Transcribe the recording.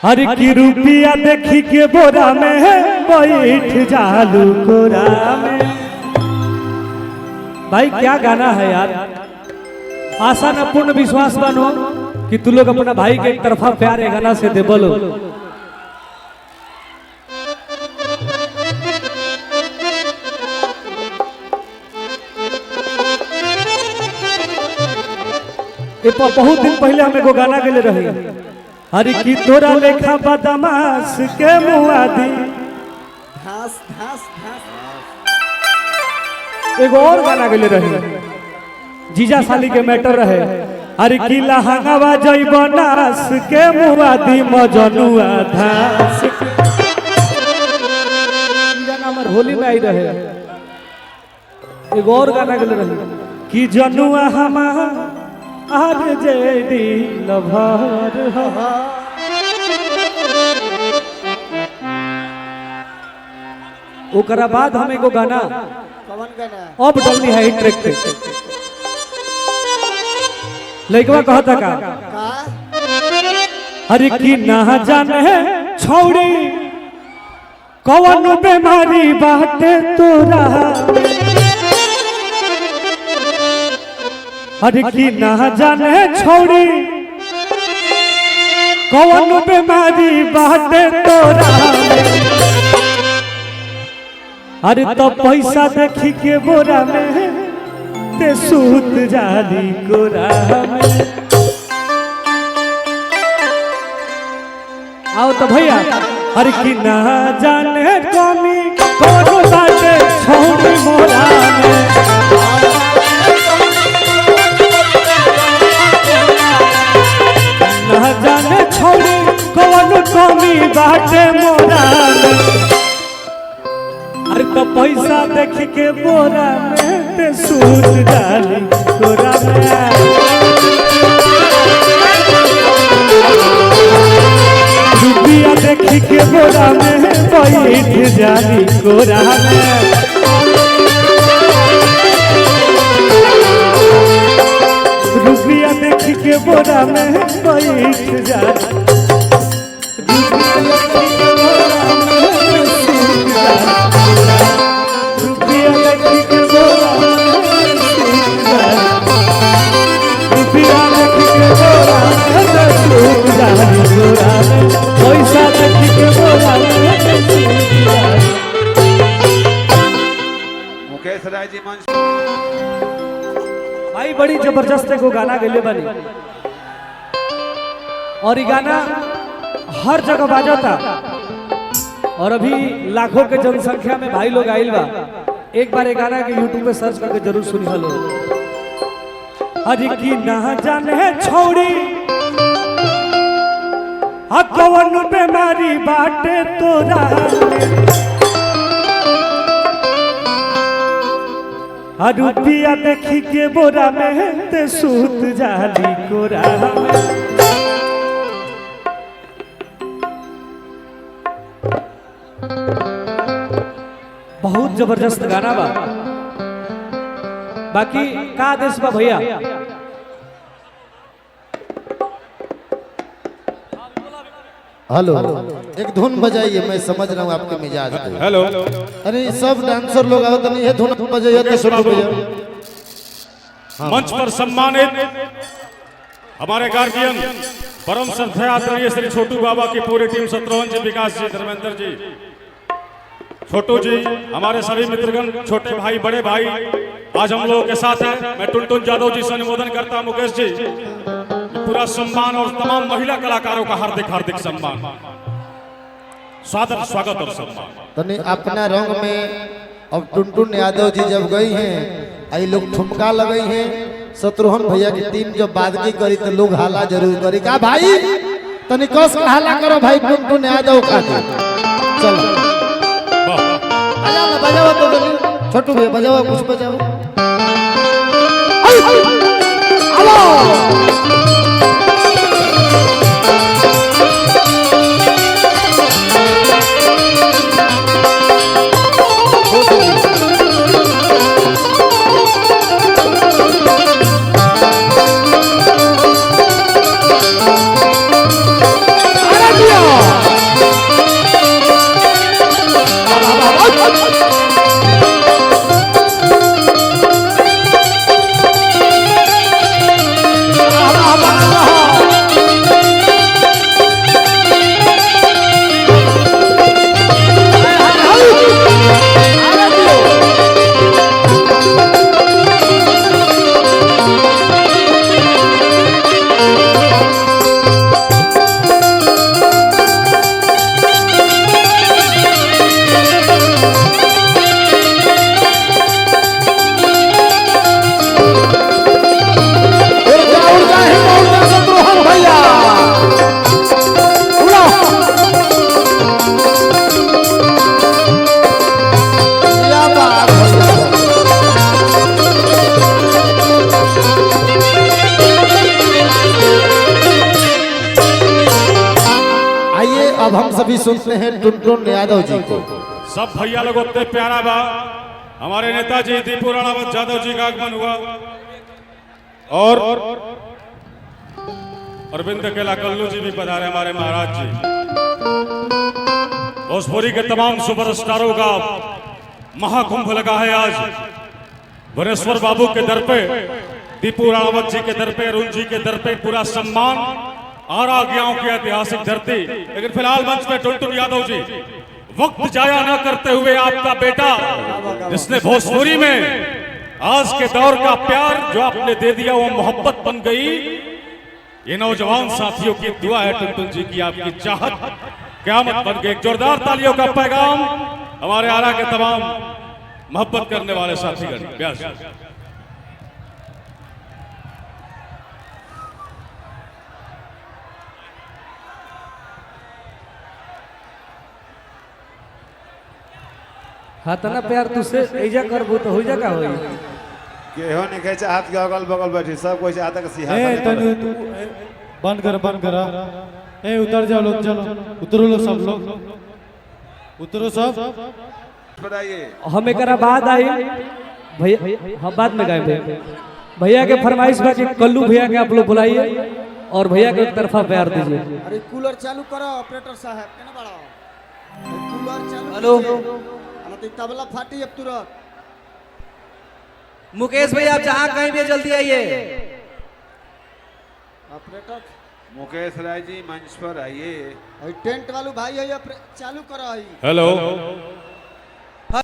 हर की रुपिया देखी के बोरा में बैठ जालू कोरा में। भाई क्या गाना है यार, आशा न पूर्ण विश्वास बनो कि तू लोग अपना भाई के एक तरफा प्यार गाना से दे बोलो। बहुत दिन पहले हम एगो गाना गेले रही, हरी की तोरा लेखा बदमाश के मुआदी घास घास घास। एगो और गाना गेले रही, जीजा साली के मैटर रहे, हरी की लहंगावा जइब नास के मुआदी मजनुआ धास। गाना हमर होली में आई रहे। एगो और गाना गेले रही कि जनुआ हमार आर जेडी लभर ओकरा बाद हम एगो गाना कौन गाना अब डलनी है ट्रैक पे। लइकवा कहता का अरे की ना जाने छौड़ी कौन बीमारी बाटे तोरा, अरे की ना जाने छौड़ी कौन बीमारी बाटे तोरा। अरे तो पैसा देखी के बोरा में ते सूत जाली कोरा में। आओ तो भैया, अरे की ना जाने कमी कौन बाटे छौड़ी मोरा में। ना जाने छौड़ी कौन कमी बाटे मोरा में। अरे तो पैसा देख के बोरा में ते सूत डाली कोरा में। रुपिया देख के बोरा में बैठ जाली कोरा में। रुपिया देख के बोरा में बैठ जाली। मुकेश राय जी मंच भाई बड़ी जबरदस्त एगो गाना गइले बानी और ये गाना हर जगह बाजता और अभी लाखों के जनसंख्या में भाई लोग आइल बा। एक बार ये गाना के यूट्यूब पे सर्च करके जरूर सुनिए लो। अरे की ना जाने छौड़ी कौन बीमारी बाटे तोरा, रुपिया देखी के बोरा में ते सूत जाली कोरा में। बहुत जबरदस्त गाना बा। बाकी का आदेश बा भैया? हेलो, एक धुन बजाइए, मैं समझ रहा हूँ आपके मिजाज को। हेलो, अरे सब डांसर लोग आओ तो नहीं है, धुन बजाइए तो शुरू बजाओ। मंच पर सम्मानित हमारे गार्जियन परम श्रद्धाआदरणीय श्री छोटू बाबा की पूरी टीम, शत्रुघ्न जी, विकास जी, धर्मेंद्र जी, छोटू जी, हमारे सभी मित्रगण, छोटे भाई, बड़े भाई आज हम लोगों के साथ हैं। मैं टुनटुन यादव जी से अनुमोदन करता हूं, मुकेश जी, पूरा सम्मान और तमाम महिला कलाकारों का हार्दिक हार्दिक सम्मान, स्वागत और सम्मान। तो अपना रंग में अब टुनटुन यादव जी जब गई हैं, आई लोग ठुमका लगई हैं, शत्रुघ्न भैया की टीम जब बादगी करी तो लोग हाला जरूर करी का भाई तनी कस के हाला करो भाई टुनटुन यादव का। चलो बजाओ तो छोटू भैया बजाओ, कुछ बजाओ। अब हम सभी सुनते हैं टुनटुन यादव जी को। सब भैया लोग उतने प्यारा बा। हमारे नेताजी दीपू राणावत यादव जी का आगमन हुआ और अरविंद केला कल्लू जी भी पधारे, हमारे महाराज जी। भोजपुरी के तमाम सुपरस्टारों का महाकुंभ लगा है आज भुवनेश्वर बाबू के दर पे, दीपू राणावत जी के दर पे, अरुण जी के दर पे पूरा सम्मान आरा गयाओं की ऐतिहासिक धरती। लेकिन फिलहाल मंच पे टुनटुन यादव जी, वक्त जाया न करते हुए आपका बेटा जिसने भोजपुरी में आज के दौर का प्यार जो आपने दे दिया वो मोहब्बत बन गई। ये नौजवान साथियों की दुआ है टुनटुन जी की, आपकी चाहत क़यामत बन गई। एक जोरदार तालियों का पैगाम हमारे आरा के तमाम मोहब्बत करने वाले साथीगण। व्यास हाथ ना प्यार तुझसे ऐजा करबो तो हो जाएगा होई। केहो नहीं कहे हाथ के अगल बगल बैठी सब कोई चाहता कि सिंहासन तनु बंद कर ए उतर जाओ लोग, चलो उतरो लोग, सब लोग उतरो सब। बताइए हम एक बाद आई भैया, हम बाद में गए भैया के फरमाइश बा कि कल्लू भैया के आप लोग बुलाइए और भैया के एक तरफा प्यार दीजिए। अरे कूलर चालू करो ऑपरेटर साहब, केना बड़ा कूलर चालू। हेलो तबला फाटी अब तुरंत। मुकेश भाई आप जहाँ कहीं भी जल्दी आइए। ऑपरेटर मुकेश राय जी मंच पर आइए। टेंट वालू भाई है, चालू करो। हेलो